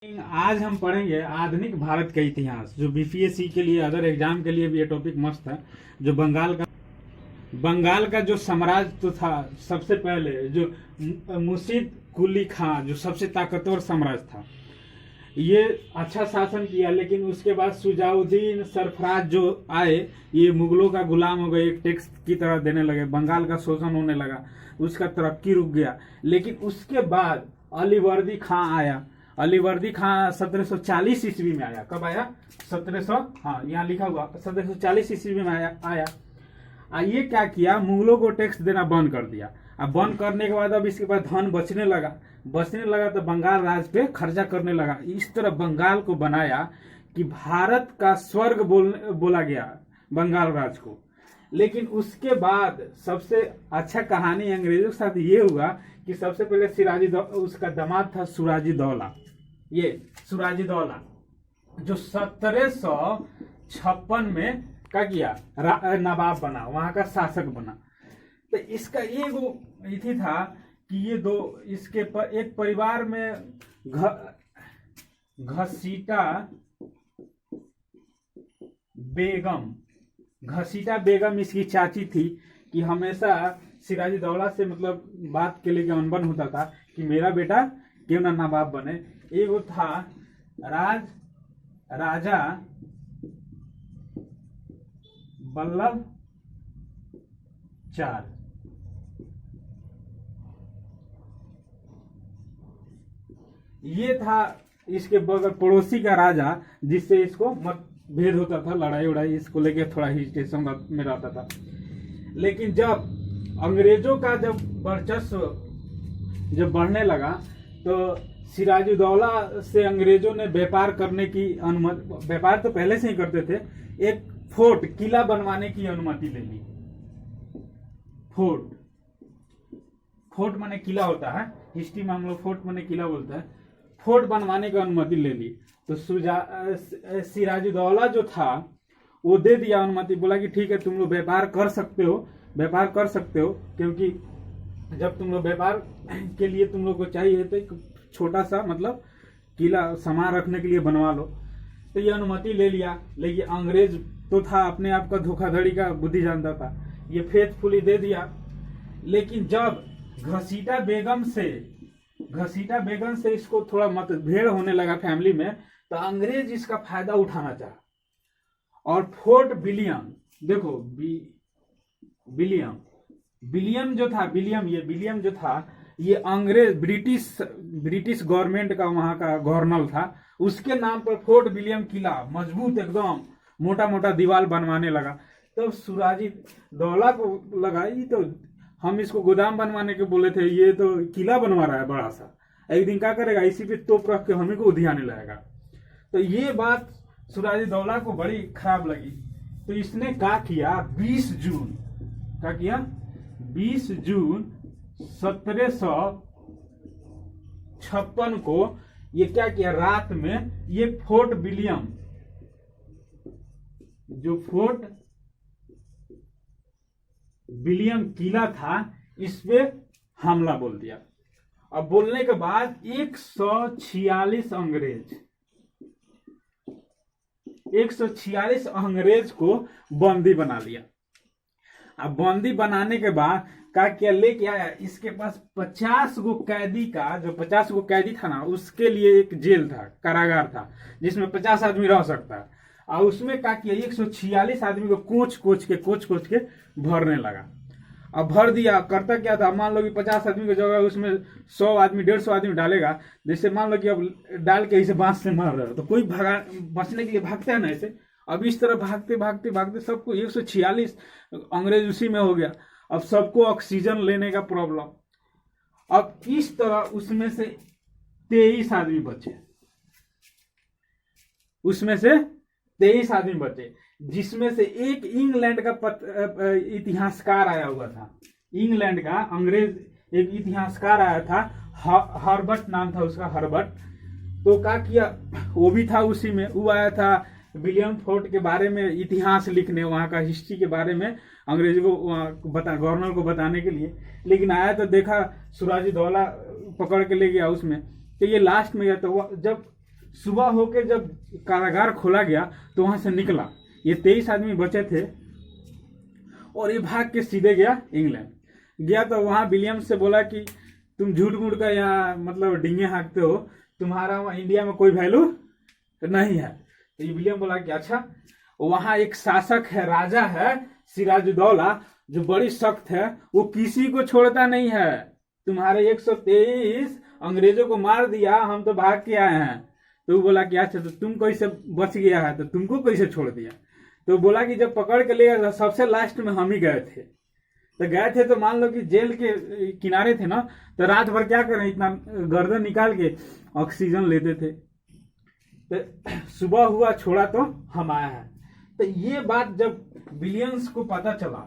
आज हम पढ़ेंगे आधुनिक भारत का इतिहास, जो बीपीएससी के लिए अदर एग्जाम के लिए भी ये टॉपिक मस्त है। जो बंगाल का जो साम्राज्य तो था, सबसे पहले जो मुर्शिद कुली खां, जो सबसे ताकतवर साम्राज्य था, ये अच्छा शासन किया। लेकिन उसके बाद सुजाउद्दीन सरफराज जो आए, ये मुगलों का गुलाम हो गए, एक टैक्स की तरह देने लगे, बंगाल का शोषण होने लगा, उसका तरक्की रुक गया। लेकिन उसके बाद अलीवर्दी खां आया। अलीवर्दी खां 1740 ईस्वी में आया। कब आया? 1700, हाँ यहाँ लिखा हुआ 1740 ईस्वी में आया। ये क्या किया, मुगलों को टैक्स देना बंद कर दिया। अब बंद करने के बाद अब इसके बाद धन बचने लगा तो बंगाल राज पे खर्चा करने लगा। इस तरह बंगाल को बनाया कि भारत का स्वर्ग बोला गया बंगाल राज को। लेकिन उसके बाद सबसे अच्छा कहानी अंग्रेजों के साथ ये हुआ कि सबसे पहले उसका दामाद था सिराजुद्दौला। ये सिराजुद्दौला जो 1756 में क्या किया, नवाब बना, वहां का शासक बना। तो इसका ये था कि ये दो इसके पर एक परिवार में घसीटा बेगम इसकी चाची थी कि हमेशा सिराजुद्दौला से मतलब बात के लिए अनबन होता था कि मेरा बेटा क्यों ना नवाब बने। एक था राजा वल्लभ चार। ये था इसके बगल पड़ोसी का राजा, जिससे इसको मतभेद होता था, लड़ाई उड़ाई इसको लेके थोड़ा हिस्टेशन में रहता था। लेकिन जब अंग्रेजों का जब वर्चस्व जब बढ़ने लगा तो सिराजुद्दौला से अंग्रेजों ने व्यापार करने की अनुमति, व्यापार तो पहले से ही करते थे, एक फोर्ट किला बनवाने की अनुमति ले ली। फोर्ट माने किला होता है, हिस्ट्री में हम लोग फोर्ट माने किला बोलते हैं। फोर्ट बनवाने की अनुमति ले ली तो सिराजुद्दौला जो था वो दे दिया अनुमति, बोला कि ठीक है तुम लोग व्यापार कर सकते हो, क्योंकि जब तुम लोग व्यापार के लिए तुम लोग को चाहिए तो एक छोटा सा मतलब किला सामान रखने के लिए बनवा लो। तो ये अनुमति ले लिया। लेकिन अंग्रेज तो था अपने आप का धोखाधड़ी का बुद्धि जानता था, ये फेथफुली दे दिया। लेकिन जब घसीटा बेगम से इसको थोड़ा मतभेद होने लगा फैमिली में, तो अंग्रेज इसका फायदा उठाना चाहा और फोर्ट विलियम, देखो विलियम जो था ये अंग्रेज ब्रिटिश गवर्नमेंट का वहां का गवर्नर था। उसके नाम पर फोर्ट विलियम किला मजबूत एकदम मोटा दीवार बनवाने लगा। तो सिराजुद्दौला को लगा ये तो हम इसको गोदाम बनवाने के बोले थे, ये तो किला बनवा रहा है बड़ा सा, एक दिन क्या करेगा इसी पे तोप रख के हमें को उधियाने लगाएगा। तो ये बात सिराजुद्दौला को बड़ी खराब लगी। तो इसने क्या किया, 20 जून 1756 को ये क्या किया, रात में ये फोर्ट विलियम, जो फोर्ट विलियम किला था, इस पे हमला बोल दिया। अब बोलने के बाद 146 अंग्रेज को बंदी बना लिया। अब बंदी बनाने के बाद क्या लेके आया, इसके पास 50 गो कैदी का, जो 50 गो कैदी था ना, उसके लिए एक जेल था, कारागार था, जिसमें 50 आदमी रह सकता है। और उसमें क्या किया, 146 आदमी को कोच कोच के भरने लगा। अब भर दिया, करता क्या था, मान लो कि 50 आदमी की जगह उसमें 100 आदमी 150 आदमी डालेगा। जैसे मान लो कि अब डाल के इसे बांस से मार रहा है तो कोई बचने के लिए भागता है ना ऐसे। अब इस तरह भागते सबको 146 अंग्रेज उसी में हो गया। अब सबको ऑक्सीजन लेने का प्रॉब्लम। अब इस तरह उसमें से 23 आदमी बचे, जिसमें से एक इंग्लैंड का इतिहासकार आया हुआ था। इंग्लैंड का अंग्रेज एक इतिहासकार आया था, हर्बर्ट नाम था उसका, हर्बर्ट। तो क्या किया, वो भी था उसी में, वो आया था विलियम फोर्ट के बारे में इतिहास लिखने, वहां का हिस्ट्री के बारे में अंग्रेजों को गवर्नर को बताने के लिए। लेकिन आया तो देखा सिराजुद्दौला पकड़ के ले गया उसमें, तो ये लास्ट में गया। तो जब सुबह होके जब कारागार खोला गया तो वहां से निकला, ये 23 आदमी बचे थे और ये भाग के सीधे गया इंग्लैंड। गया तो वहां विलियम्स से बोला कि तुम झूठ मूठ का यहाँ मतलब डिंगे हाँकते हो, तुम्हारा वहाँ इंडिया में कोई वैल्यू नहीं है। तो ये विलियम बोला कि अच्छा, वहां एक शासक है, राजा है सिराजुद्दौला, जो बड़ी सख्त है, वो किसी को छोड़ता नहीं है। तुम्हारे 123 अंग्रेजों को मार दिया, हम तो भाग के आए हैं। तो वो बोला कि अच्छा, तो तुम कैसे बच गया है, तो तुमको कैसे छोड़ दिया? तो बोला कि जब पकड़ के ले गए सबसे लास्ट में हम ही गए थे। तो गए थे तो मान लो कि जेल के किनारे थे ना, तो रात भर क्या करें, इतना गर्दन निकाल के ऑक्सीजन लेते थे। तो सुबह हुआ, छोड़ा तो हम आया है। तो ये बात जब विलियम्स को पता चला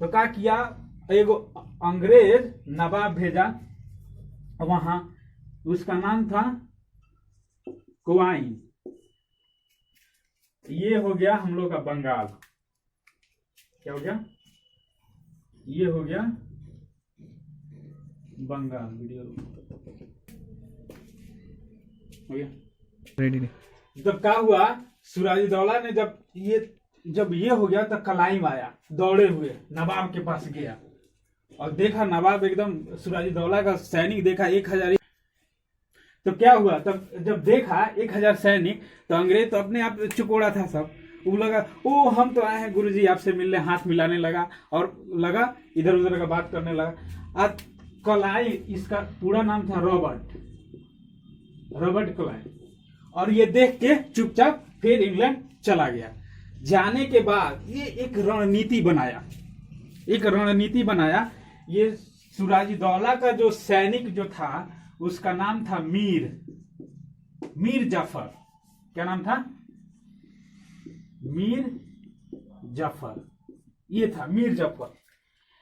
तो क्या किया, एगो अंग्रेज नवाब भेजा वहां, उसका नाम था क्वाइन। ये हो गया हम लोग का बंगाल। क्या हो गया? ये हो गया बंगाल। वीडियो हो गया रेडी। जब क्या हुआ, सिराजुद्दौला ने जब ये हो गया तो कलाइम आया दौड़े हुए, नवाब के पास गया और देखा, नवाब एकदम सिराजुद्दौला का सैनिक देखा 1000। तो क्या हुआ, तब जब देखा 1000 सैनिक, तो अंग्रेज तो अपने आप चुकोड़ा था सब। वो लगा, ओ हम तो आए हैं गुरुजी आपसे मिलने, हाथ मिलाने लगा और लगा इधर उधर का बात करने लगा। आज क्लाइव, इसका पूरा नाम था रॉबर्ट क्लाइव, और ये देख के चुपचाप फिर इंग्लैंड चला गया। जाने के बाद ये एक रणनीति बनाया। ये सिराजुद्दौला का जो सैनिक जो था उसका नाम था मीर जाफर। क्या नाम था? मीर जाफर। ये था मीर जाफर।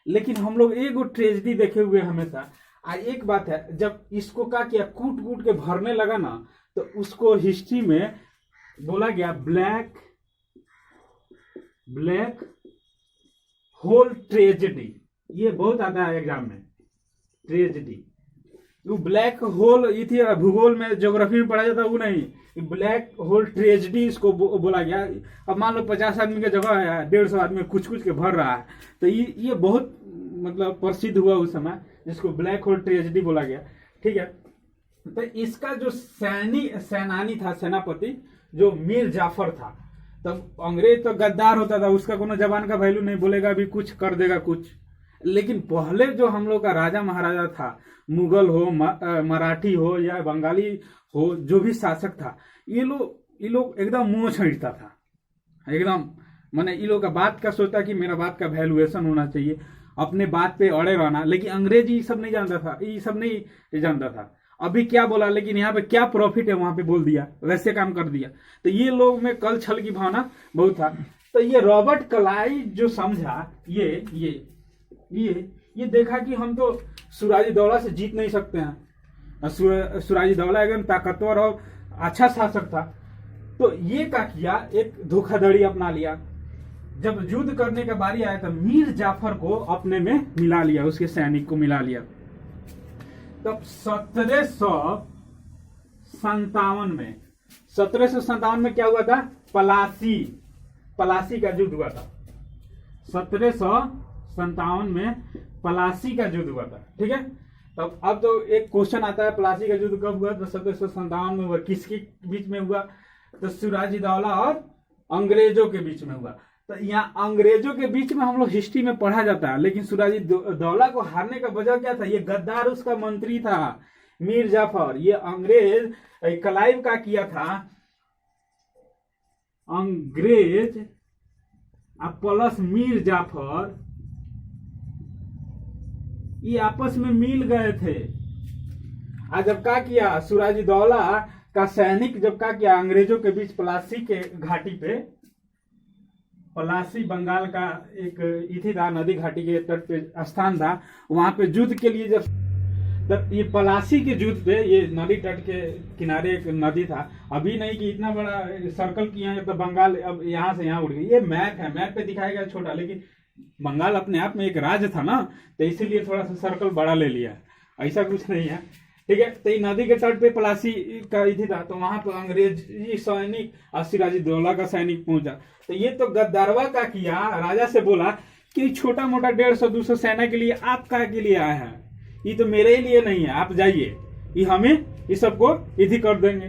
लेकिन हम लोग एगो ट्रेजेडी देखे हुए हमेशा। एक बात है, जब इसको क्या किया, कूट कूट के भरने लगा ना, तो उसको हिस्ट्री में बोला गया ब्लैक होल ट्रेजेडी। ये बहुत आता है एग्जाम में, ट्रेजेडी। वो ब्लैक होल ये थी, भूगोल में ज्योग्राफी में पढ़ा जाता, वो नहीं, ब्लैक होल ट्रेजेडी इसको बोला गया। अब मान लो 50 आदमी की जगह है, 150 आदमी कुछ कुछ के भर रहा है, तो ये बहुत मतलब प्रसिद्ध हुआ उस समय, जिसको ब्लैक होल ट्रेजेडी बोला गया। ठीक है, तो इसका जो सेनानी था, सेनापति जो मीर जाफर था, तब अंग्रेज तो गद्दार होता था, उसका कोनो जबान का वैल्यू नहीं, बोलेगा भी कुछ कर देगा कुछ। लेकिन पहले जो हम लोग का राजा महाराजा था, मुगल हो, मराठी हो या बंगाली हो, जो भी शासक था, ये लोग एकदम मुंह छींटता था, एकदम माने ये लोग का बात का सोचता कि मेरा बात का वैल्यूएशन होना चाहिए, अपने बात पे अड़े रहना। लेकिन अंग्रेज ये सब नहीं जानता था। अभी क्या बोला, लेकिन यहाँ पे क्या प्रॉफिट है वहां पे बोल दिया, वैसे काम कर दिया। तो ये लोग में कल छल की भावना बहुत था। तो ये रॉबर्ट क्लाइव जो समझा, ये देखा कि हम तो सिराजुद्दौला से जीत नहीं सकते हैं। सिराजुद्दौला एकदम ताकतवर और अच्छा शासक था। तो ये क्या किया, एक धोखाधड़ी अपना लिया। जब युद्ध करने का बारी आया तो मीर जाफर को अपने में मिला लिया, उसके सैनिक को मिला लिया। तब 1757 में क्या हुआ था, पलासी का युद्ध हुआ था। 1757 में पलासी का युद्ध हुआ था। ठीक है, तब अब तो एक क्वेश्चन आता है, पलासी का युद्ध कब हुआ? तो 1757 में हुआ। किसके बीच में हुआ? तो सिराजुद्दौला और अंग्रेजों के बीच में हुआ। तो यहाँ अंग्रेजों के बीच में हम लोग हिस्ट्री में पढ़ा जाता है, लेकिन सिराजुद्दौला को हारने का वजह क्या था? ये गद्दार उसका मंत्री था मीर जाफर। ये अंग्रेज क्लाइव का किया था, अंग्रेज प्लस मीर जाफर ये आपस में मिल गए थे। आज जब क्या किया, सिराजुद्दौला का सैनिक जब क्या किया, अंग्रेजों के बीच पलासी के घाटी पे, पलासी बंगाल का एक इथी था, नदी घाटी के तट पे स्थान था, वहां पे युद्ध के लिए जब ये पलासी के युद्ध पे, ये नदी तट के किनारे एक नदी था, अभी नहीं कि इतना बड़ा सर्कल किया है, तो बंगाल अब यहाँ से यहाँ उड़ गई। ये मैप है, मैप पे दिखाया गया छोटा, लेकिन बंगाल अपने आप में एक राज्य था ना, तो इसीलिए थोड़ा सा सर्कल बड़ा ले लिया, ऐसा कुछ नहीं है। ठीक है। तो नदी के तट पे प्लासी का इधर था, तो वहां पर अंग्रेजी सैनिक और सिराजुद्दौला का सैनिक पहुंचा। तो ये तो गद्दारवा का किया, राजा से बोला कि छोटा मोटा 150-200 सेना के लिए आप का के लिए आए हैं, ये तो मेरे ही लिए नहीं है, आप जाइए, ये हमें ये सबको इधर कर देंगे।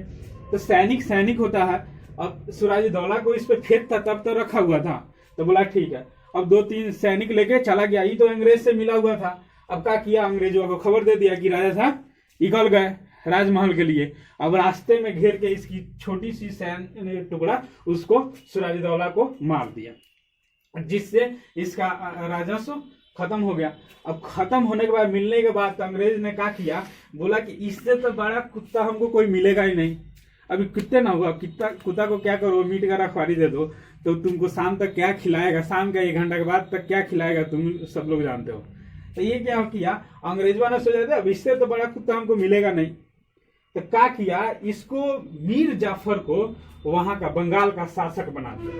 तो सैनिक सैनिक होता है। अब सिराजुद्दौला को इस पे फेंक था, तब तो रखा हुआ था, तो बोला ठीक है। अब 2-3 सैनिक लेके चला गया, ये तो अंग्रेज से मिला हुआ था। अब क्या किया, अंग्रेजों को खबर दे दिया कि राजा साहब निकल गए राजमहल के लिए। अब रास्ते में घेर के इसकी छोटी सी सैन्य टुकड़ा उसको सिराजुद्दौला को मार दिया, जिससे इसका राजस्व खत्म हो गया। अब खत्म होने के बाद, मिलने के बाद अंग्रेज ने क्या किया, बोला कि इससे तो बड़ा कुत्ता हमको कोई मिलेगा ही नहीं। अभी कुत्ते ना हुआ, कुत्ता को क्या करो, मीट का रखवारी दे दो, तो तुमको शाम तक क्या खिलाएगा, शाम का 1 घंटा के बाद तक क्या खिलाएगा तुम सब लोग जानते हो। तो ये क्या किया, अंग्रेजों ने सोचा था अब इससे तो बड़ा कुत्ता हमको मिलेगा नहीं। तो क्या किया, इसको मीर जाफर को वहां का बंगाल का शासक बना दिया।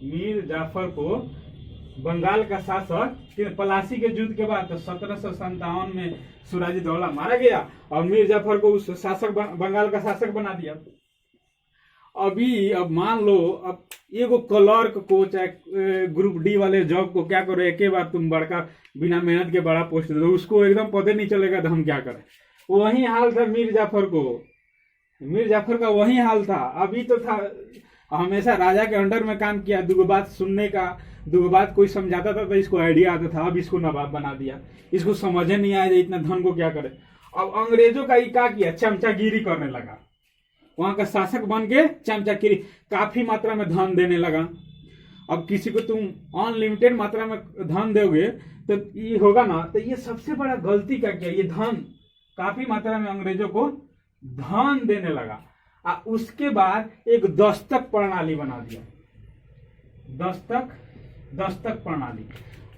मीर जाफर को बंगाल का शासक, पलासी के युद्ध के बाद तो 1757 में सिराजुद्दौला मारा गया और मीर जाफर को उस शासक बंगाल का शासक बना दिया। अब मान लो, अब एगो क्लर्क को चाहे ग्रुप डी वाले जॉब को क्या करो, एक बार तुम बड़का बिना मेहनत के बड़ा पोस्ट दे दो, उसको एकदम पता नहीं चलेगा तो हम क्या करें। वही हाल था मीर जाफर का वही हाल था। अभी तो था हमेशा राजा के अंडर में काम किया, 2 बात सुनने का, 2 बात कोई समझाता था तो इसको आइडिया आता था। अब इसको नवाब बना दिया, इसको समझ नहीं आया इतना धन को क्या करे। अब अंग्रेजों का ये क्या किया, चमचागिरी करने लगा, वहां का शासक बन के चमचागिरी, काफी मात्रा में धन देने लगा। अब किसी को तुम अनलिमिटेड मात्रा में धन दोगे तो ये होगा ना। तो ये सबसे बड़ा गलती का किया, ये धन काफी मात्रा में अंग्रेजों को धन देने लगा। उसके बाद एक दस्तक प्रणाली बना दिया। दस्तक प्रणाली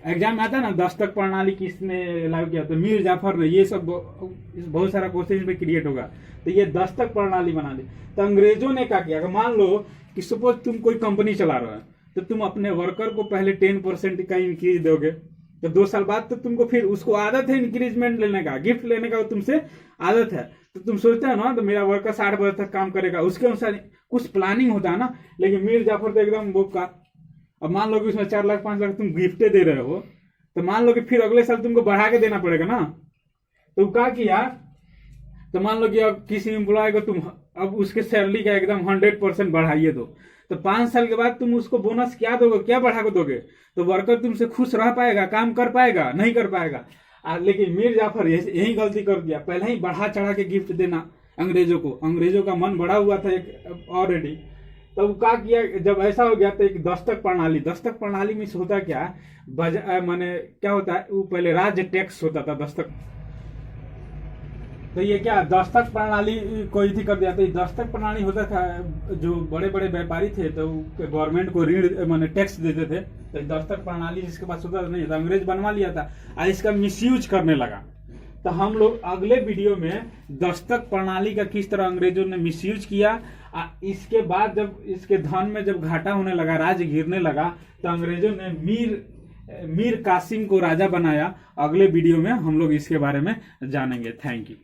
एग्जाम में आता है ना, दस्तक प्रणाली किसने लागू किया, तो मीर जाफर ने। ये सब बहुत सारा क्वेश्चन पे क्रिएट होगा। तो ये दस्तक प्रणाली बना दी। तो अंग्रेजों ने क्या किया, मान लो कि सपोज तुम कोई कंपनी चला रहे हो, तो तुम अपने वर्कर को पहले 10% का इंक्रीज दोगे, तो 2 साल बाद तो तुमको फिर उसको आदत है इंक्रीजमेंट लेने का, गिफ्ट लेने का, तुमसे आदत है। तो तुम सोचते हो ना, तो मेरा वर्कर 60 बजे तक काम करेगा, उसके अनुसार कुछ प्लानिंग होता है ना। लेकिन मीर जाफर तो एकदम बोका। अब मान लो कि उसमें 4 लाख 5 लाख तुम गिफ्टे दे रहे हो, तो मान लो कि फिर अगले साल तुमको बढ़ा के देना पड़ेगा ना। तो क्या किया, तो मान लो कि अब किसी एम्प्लॉय को तुम अब उसके सैलरी का एकदम 100% बढ़ाइए दो, तो 5 साल के बाद तुम उसको बोनस क्या दोगे, क्या बढ़ा के दोगे, तो वर्कर तुमसे खुश रह पाएगा, काम कर पाएगा, नहीं कर पाएगा। लेकिन मीर जाफर यही गलती कर दिया, पहले ही बढ़ा चढ़ा के गिफ्ट देना अंग्रेजों को। अंग्रेजों का मन बड़ा हुआ था एक ऑलरेडी। तो क्या किया, जब ऐसा हो गया तो एक दस्तक प्रणाली में होता क्या, माने क्या होता है, वो पहले राज्य टैक्स होता था दस्तक। तो ये क्या दस्तक प्रणाली को इसी कर दिया। तो दस्तक प्रणाली होता था, जो बड़े बड़े व्यापारी थे तो गवर्नमेंट को ऋण माने टैक्स देते थे। तो दस्तक प्रणाली जिसके पास होता नहीं था, अंग्रेज बनवा लिया था और इसका मिसयूज करने लगा। तो हम लोग अगले वीडियो में दस्तक प्रणाली का किस तरह अंग्रेजों ने मिसयूज किया, इसके बाद जब इसके धन में जब घाटा होने लगा, राज्य गिरने लगा, तो अंग्रेजों ने मीर कासिम को राजा बनाया। अगले वीडियो में हम लोग इसके बारे में जानेंगे। Thank you.